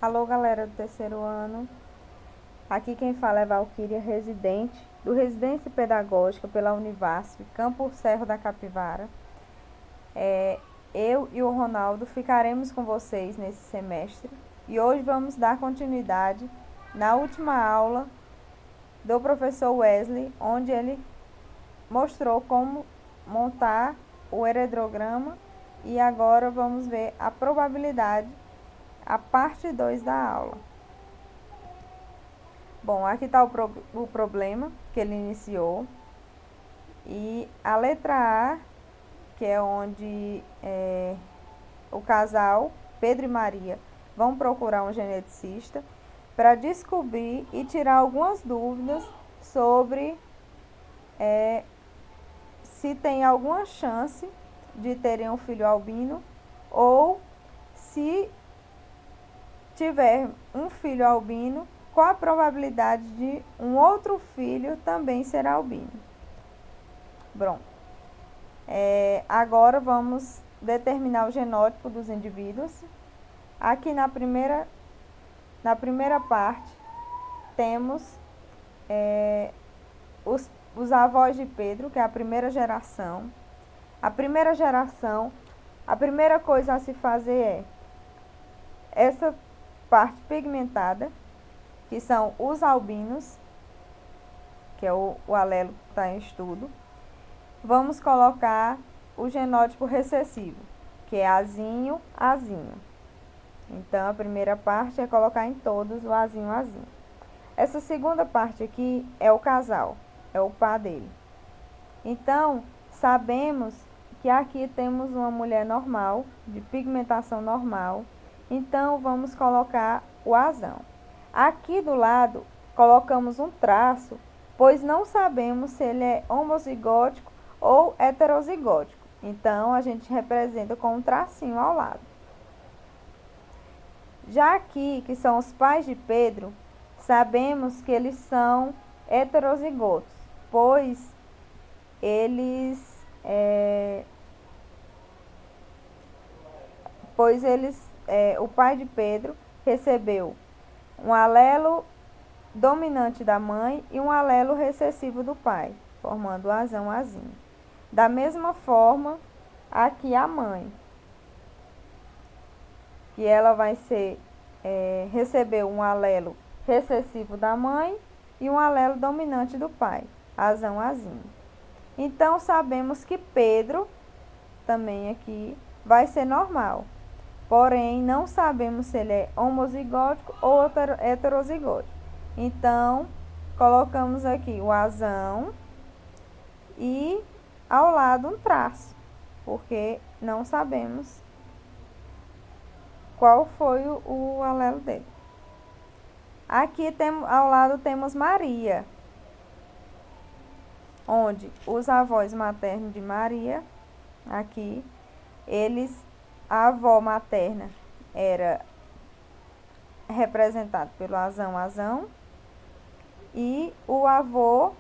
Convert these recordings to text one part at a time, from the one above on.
Alô, galera do terceiro ano. Aqui quem fala é Valquíria, residente do Residência Pedagógica pela Univasf, Campo Serra da Capivara. Eu e o Ronaldo ficaremos com vocês nesse semestre e hoje vamos dar continuidade na última aula do professor Wesley, onde ele mostrou como montar o heredrograma e agora vamos ver a probabilidade, a parte 2 da aula. Bom, aqui está o problema que ele iniciou. E a letra A, que é onde o casal, Pedro e Maria, vão procurar um geneticista para descobrir e tirar algumas dúvidas sobre se tem alguma chance de terem um filho albino ou se tiver um filho albino, qual a probabilidade de um outro filho também ser albino. Bom, agora vamos determinar o genótipo dos indivíduos. Aqui na primeira parte temos os avós de Pedro, que é a primeira geração. A primeira geração, a primeira coisa a se fazer é essa parte pigmentada, que são os albinos, que é o alelo que está em estudo. Vamos colocar o genótipo recessivo, que é azinho, azinho. Então, a primeira parte é colocar em todos o azinho, azinho. Essa segunda parte aqui é o casal, é o par dele. Então, sabemos que aqui temos uma mulher normal, de pigmentação normal. Então, vamos colocar o azão. Aqui do lado, colocamos um traço, pois não sabemos se ele é homozigótico ou heterozigótico. Então, a gente representa com um tracinho ao lado. Já aqui, que são os pais de Pedro, sabemos que eles são heterozigotos, pois o pai de Pedro recebeu um alelo dominante da mãe e um alelo recessivo do pai, formando o azão, azinho. Da mesma forma, aqui a mãe, que ela vai receber um alelo recessivo da mãe e um alelo dominante do pai, azão, azinho. Então, sabemos que Pedro, também aqui, vai ser normal. Porém, não sabemos se ele é homozigótico ou heterozigótico. Então, colocamos aqui o azão e ao lado um traço, porque não sabemos qual foi o alelo dele. Aqui ao lado temos Maria, onde os avós maternos de Maria, aqui, a avó materna era representado pelo azão, azão, e o avô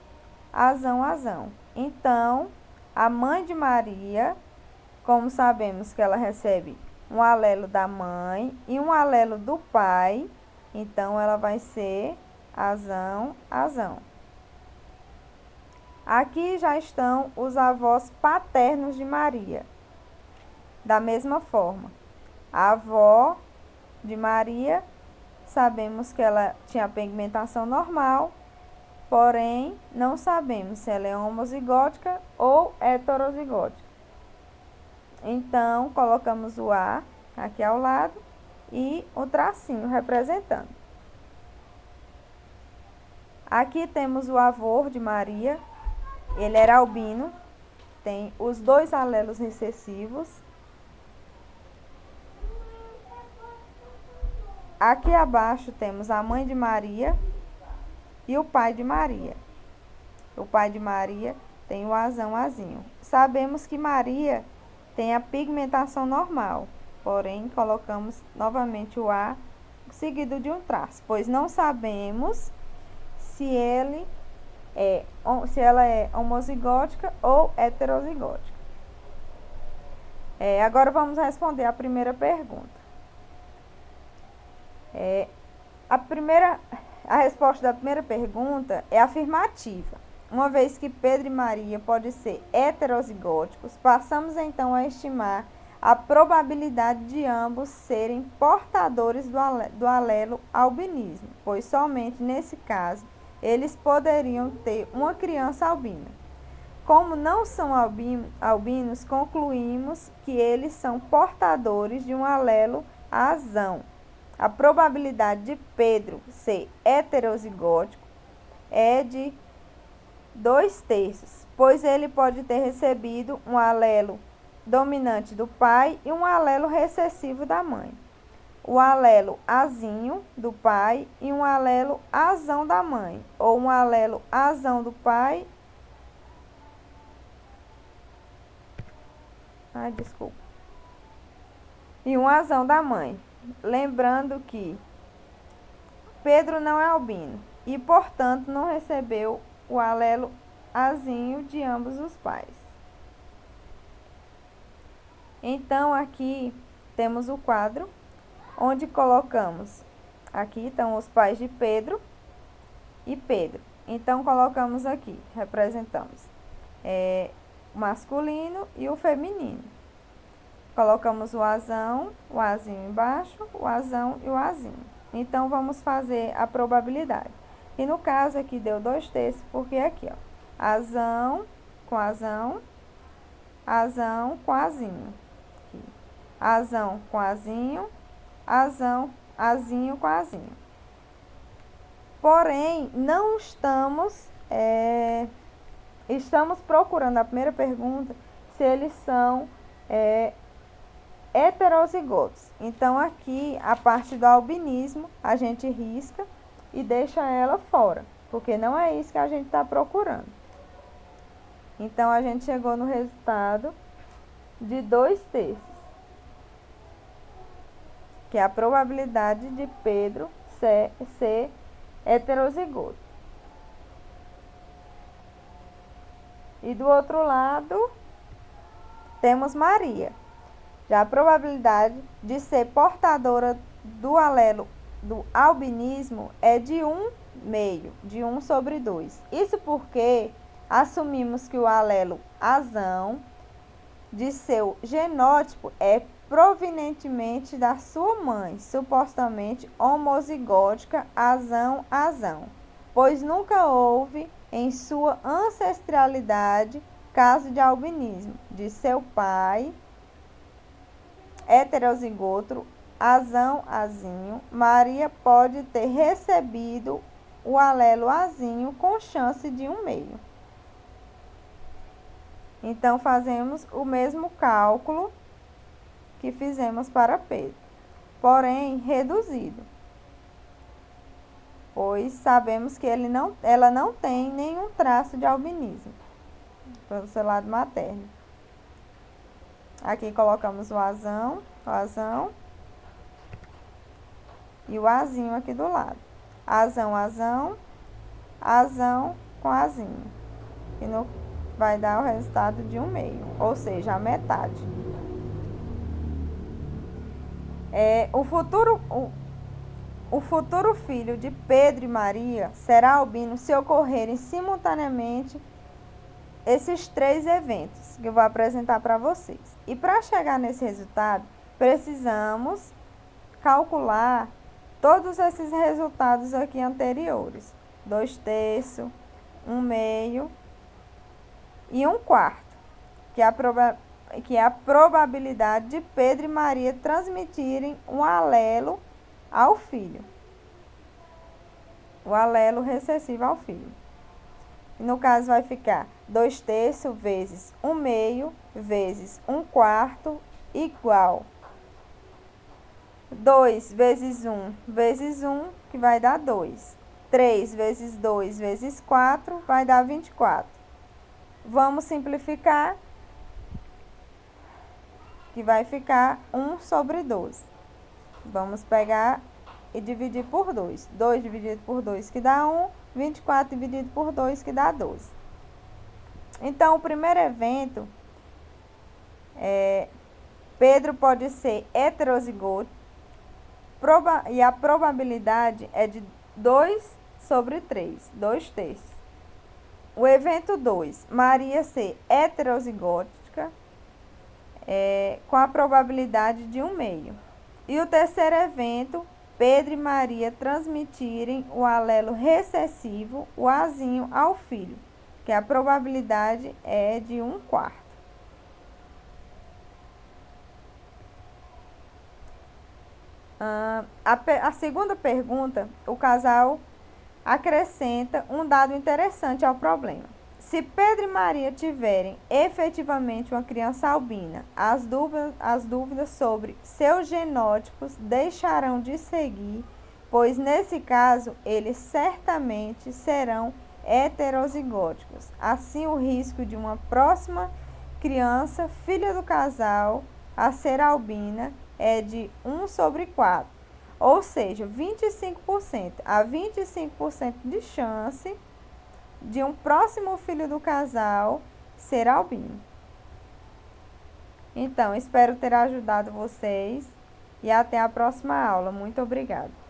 azão, azão. Então, a mãe de Maria, como sabemos que ela recebe um alelo da mãe e um alelo do pai, então ela vai ser azão, azão. Aqui já estão os avós paternos de Maria. Da mesma forma, a avó de Maria, sabemos que ela tinha pigmentação normal, porém não sabemos se ela é homozigótica ou heterozigótica. Então, colocamos o A aqui ao lado e o tracinho representando. Aqui temos o avô de Maria, ele era albino, tem os dois alelos recessivos. Aqui abaixo temos a mãe de Maria e o pai de Maria. O pai de Maria tem o azão, azinho. Sabemos que Maria tem a pigmentação normal, porém colocamos novamente o A seguido de um traço, pois não sabemos se ela é homozigótica ou heterozigótica. Agora vamos responder a primeira pergunta. A resposta da primeira pergunta é afirmativa. Uma vez que Pedro e Maria podem ser heterozigóticos, passamos então a estimar a probabilidade de ambos serem portadores do alelo albinismo, pois somente nesse caso eles poderiam ter uma criança albina. Como não são albinos, concluímos que eles são portadores de um alelo azão. A probabilidade de Pedro ser heterozigótico é de 2/3, pois ele pode ter recebido um alelo dominante do pai e um alelo recessivo da mãe. O alelo azinho do pai e um alelo azão da mãe, ou um alelo azão do pai. E um azão da mãe. Lembrando que Pedro não é albino e, portanto, não recebeu o alelo azinho de ambos os pais. Então, aqui temos o quadro onde colocamos, aqui estão os pais de Pedro e Pedro. Então, colocamos aqui, representamos o masculino e o feminino. Colocamos o azão, o azinho embaixo, o azão e o azinho. Então, vamos fazer a probabilidade. E no caso aqui deu 2/3, porque aqui, ó, azão com azão, azão com azinho. Aqui. Azão com azinho, azão, azinho com azinho. Porém, não estamos procurando a primeira pergunta se eles são heterozigotos. Então, aqui, a parte do albinismo, a gente risca e deixa ela fora, porque não é isso que a gente está procurando. Então, a gente chegou no resultado de 2/3, que é a probabilidade de Pedro ser heterozigoto. E do outro lado, temos Maria. Já a probabilidade de ser portadora do alelo do albinismo é de 1/2, de 1/2. Isso porque assumimos que o alelo azão de seu genótipo é provenientemente da sua mãe, supostamente homozigótica azão-azão, pois nunca houve em sua ancestralidade caso de albinismo de seu pai heterozigoto azão-azinho. Maria pode ter recebido o alelo azinho com chance de 1/2. Então, fazemos o mesmo cálculo que fizemos para Pedro, porém reduzido, pois sabemos que ela não tem nenhum traço de albinismo pelo seu lado materno. Aqui colocamos o azão e o azinho aqui do lado. Azão, azão, azão com azinho. E vai dar o resultado de 1/2, ou seja, a metade. O futuro filho de Pedro e Maria será albino se ocorrerem simultaneamente esses 3 eventos que eu vou apresentar para vocês. E para chegar nesse resultado, precisamos calcular todos esses resultados aqui anteriores. 2/3, 1/2 e 1/4, que é a probabilidade de Pedro e Maria transmitirem um alelo ao filho. O alelo recessivo ao filho. No caso, vai ficar 2/3 vezes 1/2 vezes 1/4 igual 2 vezes 1 vezes 1, que vai dar 2. 3 vezes 2 vezes 4 vai dar 24. Vamos simplificar, que vai ficar 1/12. Vamos pegar e dividir por 2. 2 dividido por 2, que dá 1. 24 dividido por 2, que dá 12. Então, o primeiro evento, Pedro pode ser heterozigoto e a probabilidade é de 2/3, 2/3. O evento 2, Maria ser heterozigótica, com a probabilidade de 1/2. E o terceiro evento, Pedro e Maria transmitirem o alelo recessivo, o Azinho, ao filho, que a probabilidade é de 1/4. A segunda pergunta, o casal acrescenta um dado interessante ao problema. Se Pedro e Maria tiverem efetivamente uma criança albina, as dúvidas sobre seus genótipos deixarão de seguir, pois nesse caso eles certamente serão heterozigóticos. Assim, o risco de uma próxima criança, filha do casal, a ser albina é de 1/4. Ou seja, 25%. Há 25% de chance de um próximo filho do casal ser albino. Então, espero ter ajudado vocês e até a próxima aula. Muito obrigada.